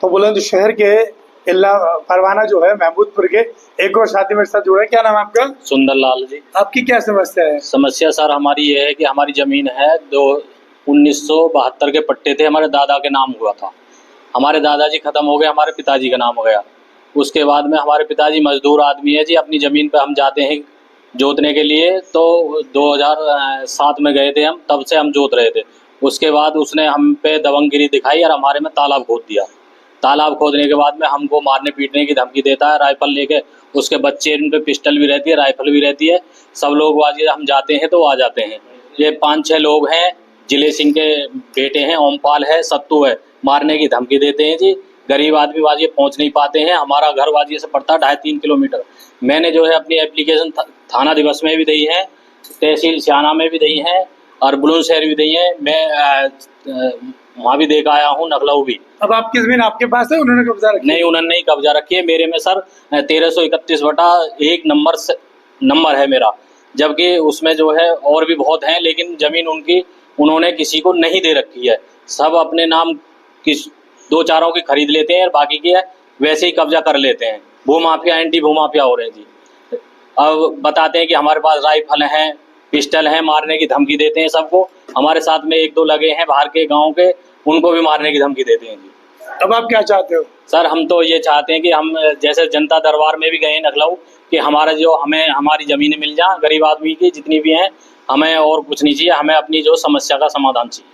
तो बुलंदशहर के इला परवाना जो है महमूदपुर के एक और साथी मेरे साथ जुड़े। क्या नाम है आपका? सुंदर लाल जी। आपकी क्या समस्या है? समस्या सर हमारी ये है कि हमारी जमीन है, दो 1972 के पट्टे थे, हमारे दादा के नाम हुआ था। हमारे दादाजी खत्म हो गए, हमारे पिताजी का नाम हो गया। उसके बाद में हमारे पिताजी मजदूर आदमी है जी, अपनी ज़मीन पे हम जाते हैं जोतने के लिए। तो 2007 में गए थे हम, तब से हम जोत रहे थे। उसके बाद उसने हम पे दबंगगिरी दिखाई और हमारे में तालाब खोद दिया। तालाब खोदने के बाद में हमको मारने पीटने की धमकी देता है, राइफल लेके। उसके बच्चे, इन पे पिस्टल भी रहती है, राइफल भी रहती है। सब लोग बाजी हम जाते हैं तो आ जाते हैं। ये 5-6 लोग हैं, जिले सिंह के बेटे हैं, ओमपाल है, सत्तू है, मारने की धमकी देते हैं जी। गरीब आदमी बाजी पहुंच नहीं पाते हैं। हमारा घर बाजी से पड़ता है 2.5-3 किलोमीटर। मैंने जो है अपनी एप्लीकेशन थाना दिवस में भी दी है, तहसील सियाना में भी दी है और बुलंदशहर भी दी है। मैं वहाँ भी देख आया हूँ, नखलऊ भी। अब आपकी जमीन आपके पास है, उन्होंने कब्जा रखी? नहीं, उन्होंने नहीं कब्जा रखी है। मेरे में सर 1331/1 नंबर है मेरा, जबकि उसमें जो है और भी बहुत हैं, लेकिन जमीन उन्होंने किसी को नहीं दे रखी है। सब अपने नाम किस 2-4 की खरीद लेते हैं और बाकी की है वैसे ही कब्जा कर लेते हैं। भूमाफिया, एंटी भूमाफिया हो रहे हैं जी। अब बताते हैं कि हमारे पास राइफल हैं, पिस्टल हैं, मारने की धमकी देते हैं सबको। हमारे साथ में 1-2 लगे हैं बाहर के गाँव के, उनको भी मारने की धमकी देते हैं जी। अब आप क्या चाहते हो? सर हम तो ये चाहते हैं कि हम जैसे जनता दरबार में भी गए नखलऊ, कि हमें हमारी ज़मीनें मिल जाए, गरीब आदमी की जितनी भी हैं। हमें और कुछ नहीं चाहिए, हमें अपनी जो समस्या का समाधान चाहिए।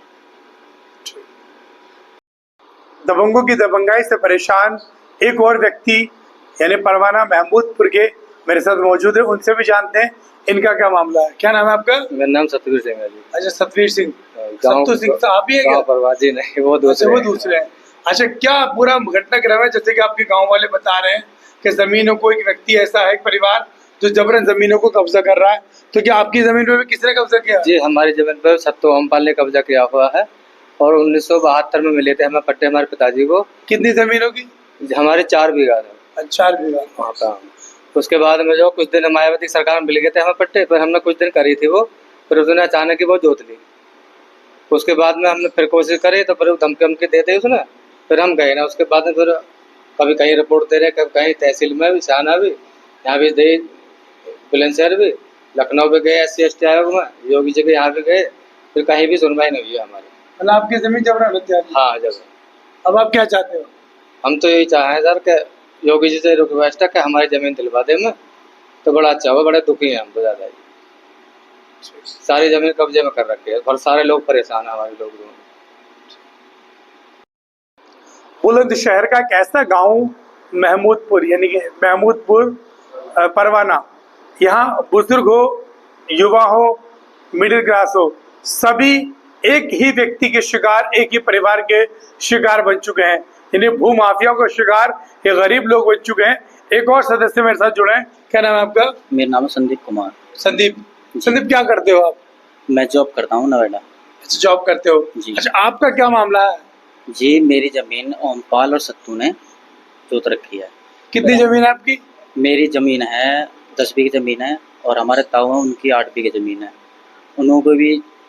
दबंगों की दबंगाई से परेशान एक और व्यक्ति यानी परवाना महमूदपुर के मेरे साथ मौजूद है, उनसे भी जानते हैं इनका क्या मामला है। क्या नाम है आपका? मेरा नाम सतवीर सिंह है जी। अच्छा, सतवीर सिंह। सत्तू सिंह तो आप ही है क्या? परवाजी नहीं, वो दूसरे वो दूसरे हैं। अच्छा, क्या पूरा घटनाक्रम है? जैसे कि आपके गांव वाले बता रहे हैं कि जमीनों को एक व्यक्ति ऐसा है, एक परिवार जो जबरन जमीनों को कब्जा कर रहा है, तो क्या आपकी जमीन पे भी किसने कब्जा किया? जी, हमारी जमीन पर सत्तू ओमपाल ने कब्जा किया हुआ है और 1972 में मिले थे हमें पट्टे हमारे पिताजी को। कितनी जमीनों की? हमारे 4 बीघा था। 4 बीघा। वहाँ का उसके बाद में जो कुछ दिन मायावती सरकार में मिल गए थे हमें पट्टे पर, हमने कुछ दिन करी थी वो, फिर उसने अचानक ही वो जोत ली। उसके बाद में हमने फिर कोशिश करी तो फिर धमकी वमकी दे दी उसने, फिर हम गए ना। उसके बाद में फिर कभी कहीं रिपोर्ट दे रहे, कभी कहीं तहसील में भी, सियाना भी, यहाँ भी दे, बुलंदशहर भी, लखनऊ भी गए, SC/ST आयोग में, योगी जी के यहाँ भी गए, फिर कहीं भी सुनवाई नहीं हुई हमारी। मतलब आपकी जमीन जबरन हत्या? हाँ, जब अब आप क्या चाहते हो? हम तो यही चाहें सर कि योगी जी से रिक्वेस्ट है कि हमारी जमीन दिलवा दे में, तो बड़ा अच्छा हुआ। बड़े दुखी हैं हम तो ज़्यादा ही, सारी जमीन कब्जे में कर रखी है और सारे लोग परेशान है, हमारे लोग। बुलंदशहर का एक ऐसा गाँव महमूदपुर, यानी कि महमूदपुर परवाना, यहाँ बुजुर्ग हो, युवा हो, मिडिल क्लास हो, सभी एक ही व्यक्ति के शिकार, एक ही परिवार के शिकार बन चुके हैं। यानी भू माफिया का शिकार ये गरीब लोग बन चुके हैं। एक और सदस्य मेरे साथ जुड़े हैं। क्या नाम है आपका? मेरा नाम है संदीप कुमार। संदीप। संदीप, क्या करते हो आप? मैं जॉब करता हूँ नोएडा। अच्छा, जॉब करते हो जी। अच्छा, आपका क्या मामला है? जी, मेरी जमीन ओमपाल और सत्तू ने जोत रखी है। कितनी जमीन है आपकी? मेरी जमीन है 10 बीघे जमीन है और हमारे ताऊ हैं, उनकी 8 बीघे जमीन है।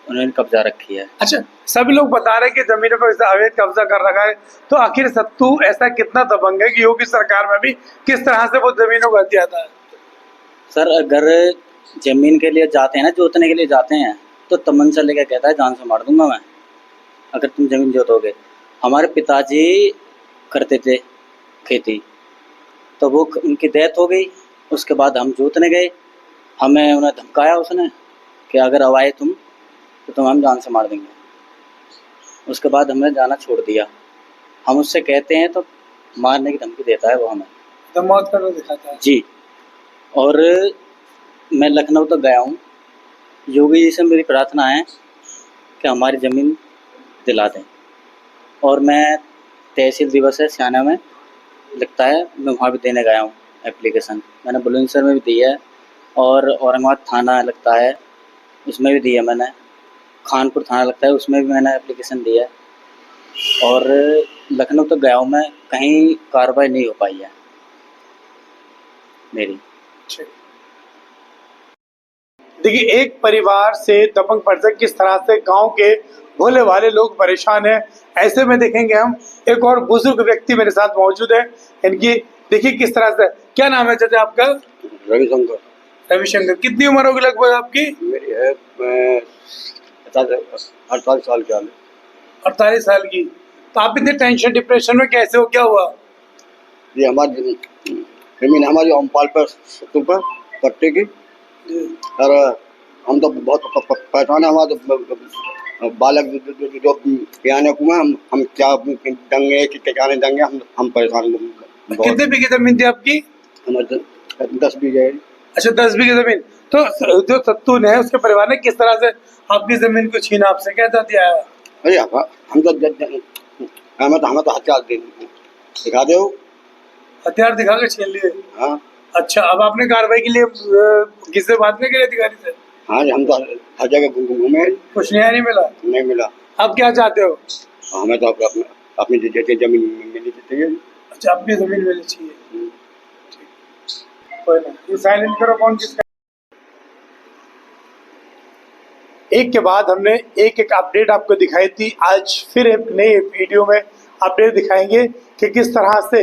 उन्होंने कब्जा रखी है। अच्छा, सभी लोग बता रहे हैं कि जमीनों पर अवैध कब्जा कर रखा है, तो आखिर सत्तू ऐसा कितना दबंग है कि योगी सरकार में भी किस तरह से वो जमीनों को हत्या था? सर, अगर जमीन के लिए जाते हैं ना, जोतने के लिए जाते हैं, तो तमंचा लेकर कहता है जान से मार दूंगा मैं अगर तुम जमीन जोतोगे। हमारे पिताजी करते थे खेती, तो वो उनकी डेथ हो गई। उसके बाद हम जोतने गए, हमें उन्हें धमकाया उसने कि अगर अब आए तुम तो तुम हम जान से मार देंगे। उसके बाद हमने जाना छोड़ दिया। हम उससे कहते हैं तो मारने की धमकी देता है वो हमें, तो मौत का दिखाता है जी। और मैं लखनऊ तक गया हूँ। योगी जी से मेरी प्रार्थना है कि हमारी ज़मीन दिला दें। और मैं तहसील दिवस है सियाना में लिखता है, मैं वहाँ भी देने गया हूँ एप्लीकेशन। मैंने बुलंदशहर में भी दी है और औरंगाबाद थाना लगता है उसमें भी दी है मैंने, खानपुर थाना लगता है उसमें भी मैंने एप्लीकेशन दी है। और लखनऊ तक गया हूँ मैं, कहीं कार्रवाई नहीं हो पाई है मेरी। देखिए, एक परिवार से दबंग पर्यटक किस तरह से गांव के भोले वाले लोग परेशान हैं। ऐसे में देखेंगे हम एक और बुजुर्ग व्यक्ति मेरे साथ मौजूद है। इनकी देखिए किस तरह से, क्या नाम है चाचा आपका? रविशंकर। रविशंकर। कितनी उम्र होगी लगभग आपकी? मेरी है 48 साल की हाल है। 48 साल की। तो आप इतने टेंशन डिप्रेशन में कैसे हो, क्या हुआ? ये हमारी जमीन हमारी ओमपाल पर सत्तू पर पट्टे की, और हम तो बहुत परेशान है। हमारे तो बालक जो पियाने को हम क्या देंगे क्या नहीं देंगे, हम परेशान बहुत। कितने बीघे जमीन थी आपकी? हमारे 10 बीघे। अच्छा 10 बीघे जमीन। तो जो सत्तू ने उसके परिवार ने किस तरह से आपकी जमीन को छीना आपसे, क्या दिया है? अरे हमें तो हथियार दिखा दो। हथियार दिखा के छीन लिए? हाँ। अच्छा, अब आपने कार्रवाई के लिए किससे बात नहीं करी अधिकारी से? हाँ जी, हम तो हर जगह घूमे, कुछ न्याय नहीं मिला? नहीं मिला। अब क्या चाहते हो? हमें तो अपनी जमीन मिलनी चाहिए। अच्छा, अपनी जमीन मिलनी चाहिए। कोई ना, ये साइलेंट करो। कौन किसका? एक के बाद हमने एक एक अपडेट आपको दिखाई थी। आज फिर एक नए वीडियो में अपडेट दिखाएंगे कि किस तरह से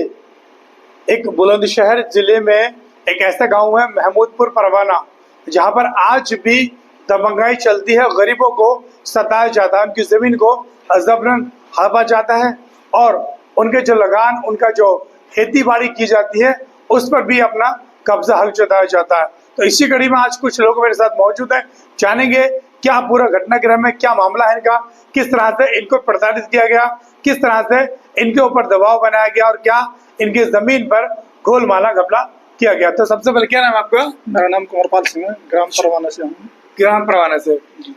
एक बुलंदशहर जिले में एक ऐसा गांव है महमूदपुर परवाना, जहां पर आज भी दबंगाई चलती है, गरीबों को सताया जाता है, उनकी जमीन को जबरन हड़पा जाता है और उनके जो लगान, उनका जो खेती बाड़ी की जाती है उस पर भी अपना कब्जा हक जताया जाता है। तो इसी कड़ी में आज कुछ लोग मेरे साथ मौजूद हैं, जानेंगे क्या पूरा घटनाक्रम है, क्या मामला है इनका, किस तरह से इनको प्रताड़ित किया गया, किस तरह से इनके ऊपर दबाव बनाया गया और क्या इनकी जमीन पर गोलमाला घपला किया गया। तो सबसे पहले क्या नाम है आपका? मेरा नाम कुंवरपाल सिंह है, ग्राम परवाना से हूँ। ग्राम परवाना से।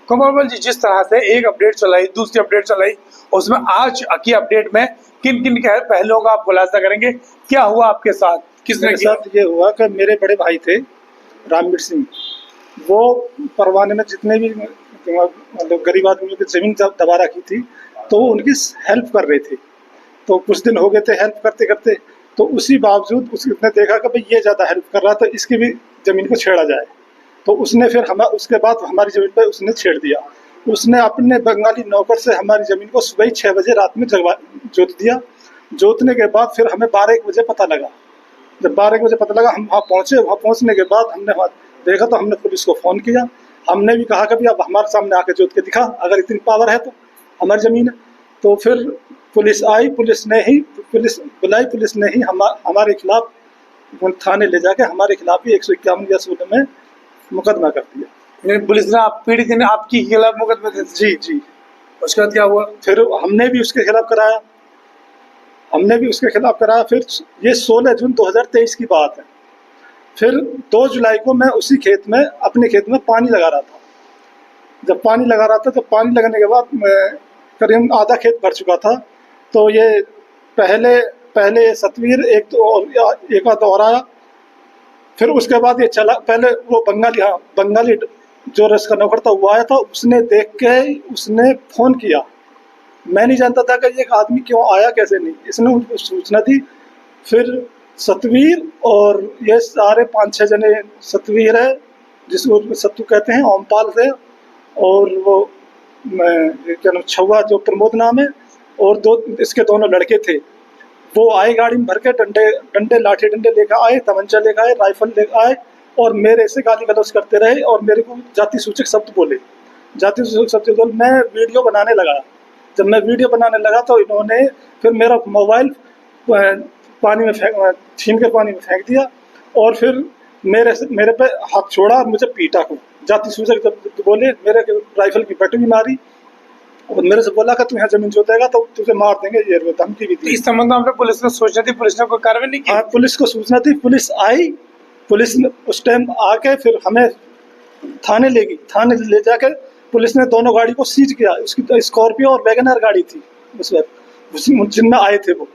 कुंवरपाल जी, जिस तरह से एक अपडेट चलाई, दूसरी अपडेट चलाई, उसमें आज की अपडेट में किन किन के पहलुओं का आप खुलासा करेंगे? क्या हुआ आपके साथ, किसने मेरे किया? साथ ये हुआ कि मेरे बड़े भाई थे रामवीर सिंह, वो परवाने में जितने भी मतलब गरीब आदमियों की जमीन दबा रखी थी, तो वो उनकी हेल्प कर रहे थे। तो कुछ दिन हो गए थे हेल्प करते करते, तो उसी बावजूद उसने देखा कि भाई ये ज़्यादा हेल्प कर रहा, तो इसकी भी ज़मीन को छेड़ा जाए। तो उसने फिर उसके बाद हमारी ज़मीन पर उसने छेड़ दिया। उसने अपने बंगाली नौकर से हमारी ज़मीन को सुबह 6 बजे रात में जोत दिया। जोतने के बाद फिर हमें 12-1 बजे पता लगा। जब 12-1 बजे पता लगा, हम वहाँ पहुँचे। वहाँ पहुँचने के बाद हमने वहाँ देखा तो हमने पुलिस को फ़ोन किया। हमने भी कहा कि भाई अब हमारे सामने आके जोत के दिखा, अगर इतनी पावर है तो, हमारी ज़मीन है। तो फिर पुलिस आई, पुलिस ने ही हमारे खिलाफ थाने ले जाके हमारे खिलाफ ही 151 या 16 में मुकदमा कर दिया। पुलिस ने आप पीड़ित ने आपके खिलाफ मुकदमा दे दिया? जी जी। उसके बाद क्या हुआ? फिर हमने भी उसके खिलाफ कराया। फिर ये 16 जून 2023 की बात है। फिर 2 जुलाई को मैं उसी अपने खेत में पानी लगा रहा था। जब पानी लगाने के बाद मैं करीब आधा खेत भर चुका था। तो ये पहले सतवीर एक आध और आया। फिर उसके बाद ये चला, पहले वो बंगाली जो रस का नौकर था वो आया था। उसने देख के उसने फ़ोन किया। मैं नहीं जानता था कि ये आदमी क्यों आया, कैसे नहीं, इसने उनको सूचना दी। फिर सतवीर और ये सारे 5-6 जने, सतवीर है जिसको सत्तू कहते हैं, ओमपाल से, और वो क्या नाम, छुआ जो प्रमोद नाम है, और इसके दोनों लड़के थे। वो आए गाड़ी में भर के, लाठी डंडे लेकर आए, तमंचा लेकर आए, राइफल लेकर आए और मेरे से गाली गलौज करते रहे और मेरे को जाति सूचक शब्द बोले। मैं वीडियो बनाने लगा। जब मैं वीडियो बनाने लगा तो इन्होंने फिर मेरा मोबाइल पानी में छीन के पानी में फेंक दिया और फिर मेरे पे हाथ छोड़ा और मुझे पीटा को। जाति सूचक जब बोले, मेरे राइफल की बट भी मारी और मेरे से बोला कि तू यहाँ जमीन जोतेगा तो तुझे मार देंगे, ये धमकी भी दी। इस संबंध में आपने पुलिस को सूचना दी? पुलिस ने कोई कार्रवाई नहीं की? हाँ, पुलिस को सूचना दी। पुलिस आई, पुलिस ने उस टाइम आके फिर हमें थाने ले गई। थाने ले जाकर पुलिस ने दोनों गाड़ी को सीज किया। उसकी तो स्कॉर्पियो और वैगनर गाड़ी थी उस वक्त, जिनमें आए थे वो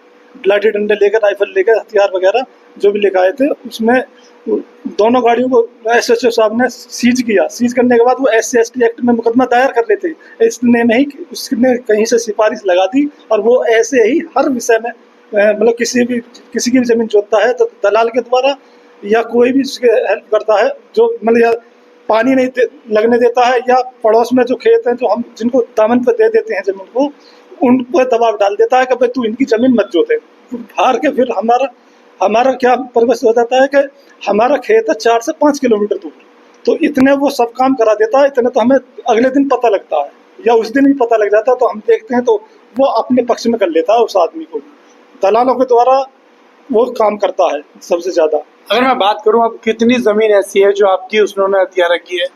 लाठी डंडे लेकर, राइफल लेकर, हथियार वगैरह जो भी लेकर आए थे। उसमें दोनों गाड़ियों को SHO साहब ने सीज किया। सीज करने के बाद वो SC/ST एक्ट में मुकदमा दायर कर लेते। इसने नहीं, उसने कहीं से सिफारिश लगा दी और वो ऐसे ही हर विषय में, मतलब किसी की भी जमीन जोतता है तो दलाल के द्वारा या कोई भी उसके हेल्प करता है, जो मतलब पानी नहीं लगने देता है, या पड़ोस में जो खेत हैं जो हम जिनको दामन पर दे देते हैं ज़मीन को, उन पर दबाव डाल देता है कि भाई तू इनकी ज़मीन मत जोते। हार के फिर हमारा क्या परवश हो जाता है कि हमारा खेत है 4 से 5 किलोमीटर दूर, तो इतने वो सब काम करा देता है, इतने तो हमें अगले दिन पता लगता है या उस दिन भी पता लग जाता है, तो हम देखते हैं तो वो अपने पक्ष में कर लेता है उस आदमी को। दलालों के द्वारा वो काम करता है सबसे ज़्यादा। अगर मैं बात करूं, अब कितनी ज़मीन ऐसी है जो आपकी उन्होंने हत्या रखी है?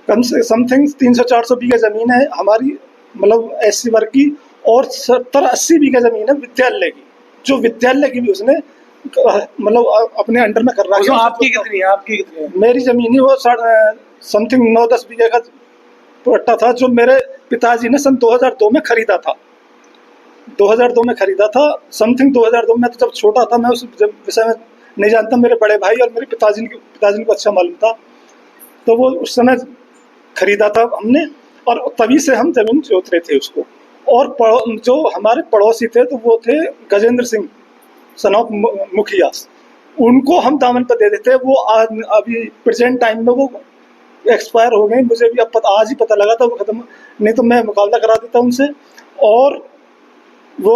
कम से समथिंग 300-400 बीघा ज़मीन है हमारी, मतलब एससी वर्ग की, और 70-80 बीघा ज़मीन है विद्यालय की, जो विद्यालय की भी उसने मतलब अपने अंडर में कर रहा है। आपकी कितनी है? आपकी कितनी है? मेरी ज़मीन ही वो समथिंग 9-10 बीघे का पट्टा था, जो मेरे पिताजी ने सन 2002 में खरीदा था। 2002 में खरीदा था, समथिंग 2002 में। तो जब छोटा था मैं उस विषय में नहीं जानता, मेरे बड़े भाई और मेरे पिताजी को अच्छा मालूम था, तो वो उस समय खरीदा था हमने, और तभी से हम ज़मीन जोत रहे थे उसको। और जो हमारे पड़ोसी थे तो वो थे गजेंद्र सिंह सनौप मुखिया, उनको हम दामन पर दे देते। वो अभी प्रेजेंट टाइम में वो एक्सपायर हो गए, मुझे भी अब आज ही पता लगा था वो ख़त्म, नहीं तो मैं मुकाबला करा देता उनसे। और वो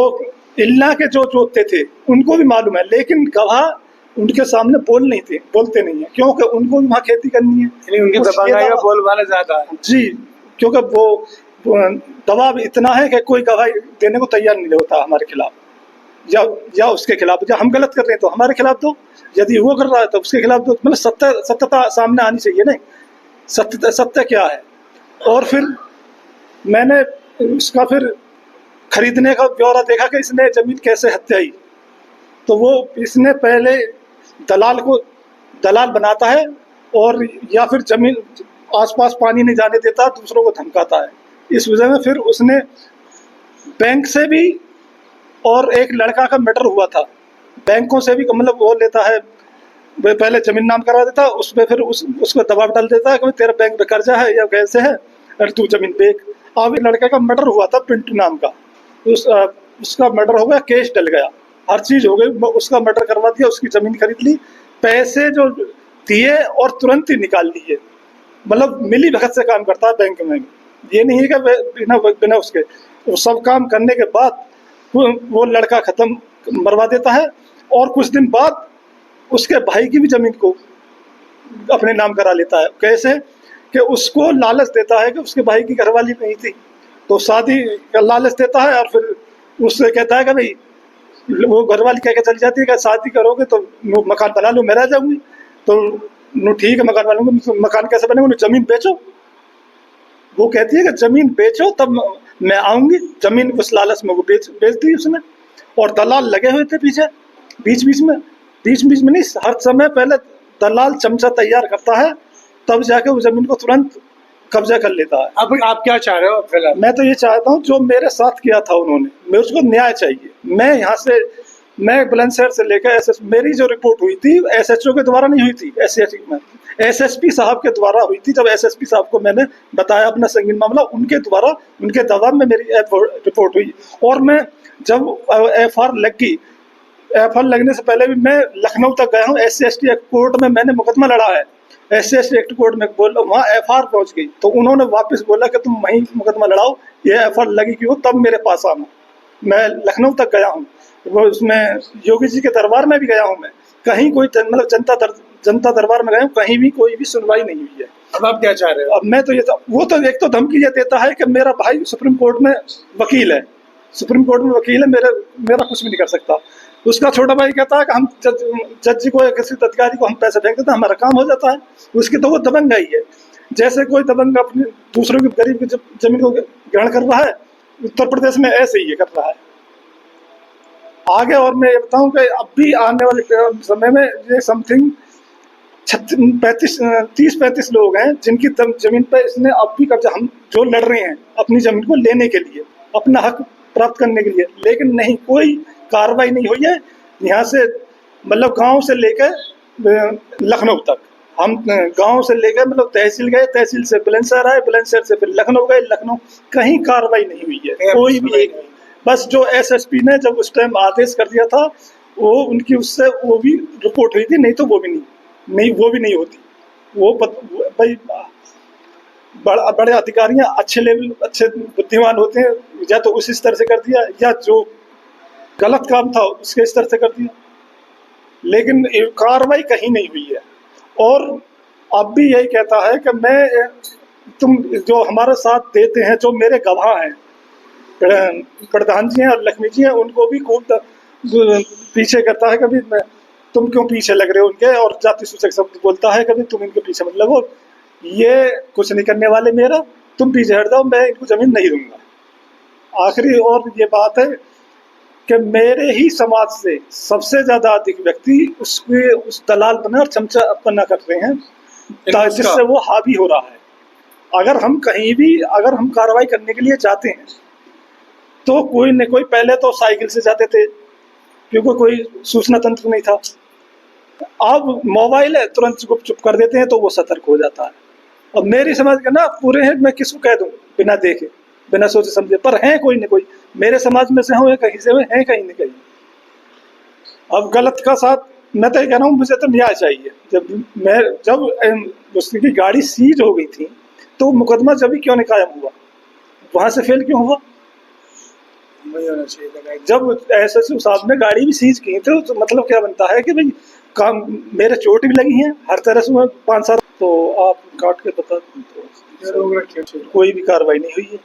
इल्ला के जो जोतते थे उनको भी मालूम है, लेकिन गवाह उनके सामने बोलते नहीं है, क्योंकि उनको भी वहाँ खेती करनी है। यानी उनकी दबंगाई का बोलबाला ज़्यादा है। जी, क्योंकि वो दबाव इतना है कि कोई गवाही देने को तैयार नहीं होता हमारे खिलाफ, या उसके खिलाफ। जब हम गलत कर रहे हैं तो हमारे खिलाफ दो, यदि वो कर रहा है तो उसके खिलाफ दो। मतलब सत्यता सामने आनी चाहिए, नहीं सत्य क्या है। और फिर मैंने उसका फिर खरीदने का ब्यौरा देखा कि इसने ज़मीन कैसे हत्याई। तो वो इसने पहले दलाल बनाता है, और या फिर ज़मीन आसपास पानी नहीं जाने देता, दूसरों को धमकाता है। इस वजह में फिर उसने बैंक से भी, और एक लड़का का मैटर हुआ था, बैंकों से भी मतलब वो लेता है, पहले ज़मीन नाम करा देता, उस पर फिर उसको दबाव डाल देता है कि तेरा बैंक में कर्जा है या कैसे है, अरे तू ज़मीन बेच। अब लड़के का मर्डर हुआ था पिंटू नाम का, उसका मर्डर हो गया, केस डल गया, हर चीज़ हो गई, उसका मर्डर करवा दिया, उसकी ज़मीन खरीद ली, पैसे जो दिए और तुरंत ही निकाल लिए। मतलब मिली भगत से काम करता है बैंक में, ये नहीं है कि बिना उसके। वो सब काम करने के बाद वो लड़का मरवा देता है, और कुछ दिन बाद उसके भाई की भी ज़मीन को अपने नाम करा लेता है। कैसे कि उसको लालच देता है कि उसके भाई की घरवाली नहीं थी, तो शादी का लालच देता है, और फिर उससे कहता है कि भाई, वो घरवाली कह के चली जाती है कि शादी करोगे तो मकान बना लो, मैं रह जाऊँगी। तो ठीक है, मकान बनाऊंगी। मकान कैसे बनेगा? ज़मीन बेचो। वो कहती है कि ज़मीन बेचो तब मैं आऊँगी। ज़मीन उस लालच में वो बेच दी उसने, और दलाल लगे हुए थे पीछे, बीच बीच में नहीं, हर समय पहले दलाल चमचा तैयार करता है, तब जाके वो ज़मीन को तुरंत कब्जा कर लेता है। अब आप क्या चाह रहे हो फिलहाल? मैं तो ये चाहता हूँ, जो मेरे साथ किया था उन्होंने, मैं उसको न्याय चाहिए। मैं बुलंदशहर से लेकर मेरी जो रिपोर्ट हुई थी SHO के द्वारा नहीं हुई थी, SSP साहब के द्वारा हुई थी। जब SSP साहब को मैंने बताया अपना संगीन मामला, उनके द्वारा, उनके दबाव में मेरी रिपोर्ट हुई। और मैं जब FR लग गई, FR लगने से पहले भी मैं लखनऊ तक गया हूँ, SC/ST एक्ट कोर्ट में मैंने मुकदमा लड़ा है। SC/ST एक्ट कोर्ट में बोला, वहाँ FR पहुँच गई, तो उन्होंने वापस बोला कि तुम वहीं मुकदमा लड़ाओ, ये FR लगी क्यों, तब मेरे पास आना। मैं लखनऊ तक गया हूँ, वो उसमें योगी जी के दरबार में भी गया हूँ मैं, कहीं कोई मतलब जनता दरबार में गया हूँ, कहीं भी कोई भी सुनवाई नहीं हुई है। अब आप क्या चाह रहे हो? अब मैं तो वो तो एक तो धमकी ये देता है कि मेरा भाई सुप्रीम कोर्ट में वकील है, मेरा कुछ भी नहीं कर सकता। उसका छोटा भाई कहता है कि हम जज जी को या किसी अधिकारी को हम पैसे फेंक देते हैं, हमारा काम हो जाता है। उसकी तो वो दबंगाई है, जैसे कोई दबंग अपने दूसरों की गरीब की जमीन को ग्रहण कर रहा है, उत्तर प्रदेश में ऐसे ही कर रहा है आगे। और मैं ये बताऊं कि अब भी आने वाले समय में ये समथिंग 30-35 लोग हैं जिनकी जमीन पर इसने अब भी कब्जा, हम जो लड़ रहे हैं अपनी जमीन को लेने के लिए, अपना हक प्राप्त करने के लिए, लेकिन नहीं, कोई कार्रवाई नहीं हुई है। यहाँ से मतलब गांव से लेकर लखनऊ तक, हम गांव से लेकर मतलब तहसील गए, तहसील से बुलंदशहर आए, बुलंदशहर से फिर लखनऊ गए, लखनऊ, कहीं कार्रवाई नहीं हुई है, कोई भी एक। बस जो SSP ने जब उस टाइम आदेश कर दिया था, वो उनकी उससे वो भी रिपोर्ट हुई थी, नहीं तो वो भी नहीं होती। भाई बड़े अधिकारी हैं, अच्छे लेवल, अच्छे बुद्धिमान होते हैं, या तो उस स्तर से कर दिया, या जो गलत काम था उसके स्तर से कर दिया, लेकिन कार्रवाई कहीं नहीं हुई है। और अब भी यही कहता है कि मैं, तुम जो हमारे साथ देते हैं, जो मेरे गवाह हैं, प्रधान जी हैं और लक्ष्मी जी हैं, उनको भी खूब पीछे करता है, कभी तुम क्यों पीछे लग रहे हो उनके, और जाति सूचक शब्द बोलता है, कभी तुम इनके पीछे मत लगो, ये कुछ नहीं करने वाले, मेरा तुम पीछे हट जाओ, मैं इनको जमीन नहीं दूंगा। आखिरी और ये बात है कि मेरे ही समाज से सबसे ज्यादा अधिक व्यक्ति उसके उस दलाल बना और चमचा बना कर रहे हैं, जिससे वो हावी हो रहा है। अगर हम कहीं भी, अगर हम कार्रवाई करने के लिए जाते हैं तो कोई न कोई, पहले तो साइकिल से जाते थे क्योंकि कोई सूचना तंत्र नहीं था, अब मोबाइल है, तुरंत चुप कर देते हैं तो वो सतर्क हो जाता है। अब मेरी समझ के ना पूरे हैं, मैं किसको कह दूं बिना देखे, बिना सोचे समझे, पर हैं कोई न कोई, मेरे समाज में से हो या कहीं से हो, हैं कहीं न कहीं। अब गलत का साथ, मैं तो ये कह रहा हूँ, मुझे तो न्याय चाहिए। जब उसकी गाड़ी सीज हो गई थी तो मुकदमा जब भी क्यों नहीं कायम हुआ, वहां से फेल क्यों हुआ? जब एसएसपी साहब ने गाड़ी भी सीज की तो मतलब क्या बनता है कि भाई काम, मेरे चोट भी लगी है हर तरह से, 5-7, तो आप काट के बता दो, कोई भी कार्रवाई नहीं हुई है।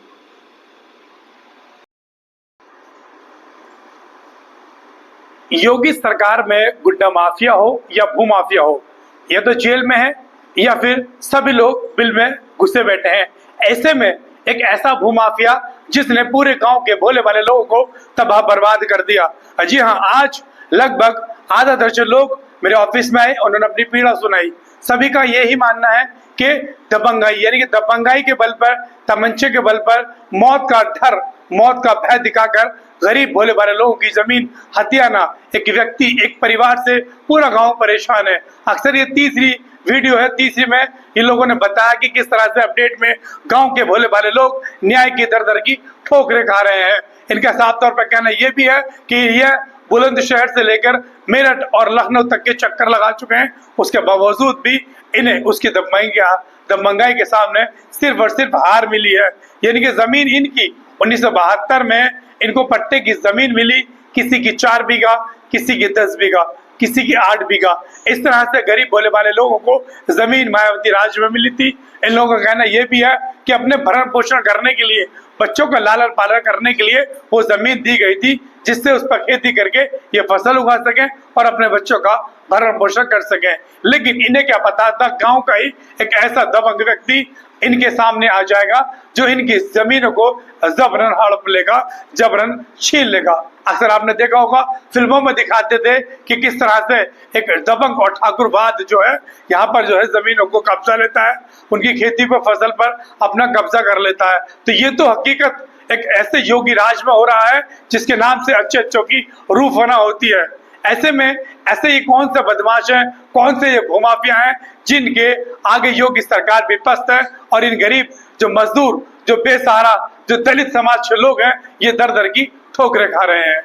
योगी सरकार में गुड्डा माफिया हो या भू माफिया हो, या तो जेल में है या फिर सभी लोग बिल में घुसे बैठे हैं। ऐसे में एक ऐसा भू माफिया जिसने पूरे गांव के भोले वाले लोगों को तबाह बर्बाद कर दिया। जी हाँ, आज लगभग आधा दर्जन लोग मेरे ऑफिस में आए, उन्होंने अपनी पीड़ा सुनाई। सभी का यही मानना है कि दबंगाई, यानी कि दबंगाई के बल पर, तमंचे के बल पर मौत का डर, मौत का भय दिखाकर गरीब भोले भाले लोगों की जमीन हथियाना, एक व्यक्ति, एक परिवार से पूरा गांव परेशान है। अक्सर ये तीसरी वीडियो है, तीसरी में इन लोगों ने बताया कि किस तरह से अपडेट में गांव के भोले भाले लोग न्याय की दर की ठोकरें खा रहे हैं। इनका साफ तौर पर कहना यह भी है कि यह बुलंदशहर से लेकर मेरठ और लखनऊ तक के चक्कर लगा चुके हैं, उसके बावजूद भी इन्हें उसकी दबंगाई के सामने सिर्फ और सिर्फ हार मिली है। यानी कि जमीन इनकी 1972 में इनको पट्टे की जमीन मिली, किसी की 4 बीघा, किसी की 10 बीघा, किसी की 8 बीघा। इस तरह से गरीब भोले वाले लोगों को जमीन मायावती राज में मिली थी। इन लोगों का कहना यह भी है कि अपने भरण पोषण करने के लिए, बच्चों का लालन पालन करने के लिए वो जमीन दी गई थी, जिससे उस पर खेती करके ये फसल उगा सके और अपने बच्चों का भरण पोषण कर सके। लेकिन इन्हें क्या पता था, गांव का ही एक ऐसा दबंग व्यक्ति इनके सामने आ जाएगा जो इनकी जमीनों को जबरन हड़प लेगा, जबरन छीन लेगा। अक्सर आपने देखा होगा, फिल्मों में दिखाते थे कि किस तरह से एक दबंग और ठाकुरवाद जो है यहाँ पर जो है जमीनों को कब्जा लेता है, उनकी खेती पर, फसल पर अपना कब्जा कर लेता है। तो ये तो हकीकत एक ऐसे योगी राज में हो रहा है जिसके नाम से अच्छे अच्छों की रूह फना होती है। ऐसे में ऐसे ही कौन से बदमाश हैं, कौन से ये भूमाफिया हैं जिनके आगे योगी सरकार भी पस्त है, और इन गरीब जो मजदूर, जो बेसहारा, जो दलित समाज के लोग हैं, ये दर दर की ठोकरें खा रहे हैं।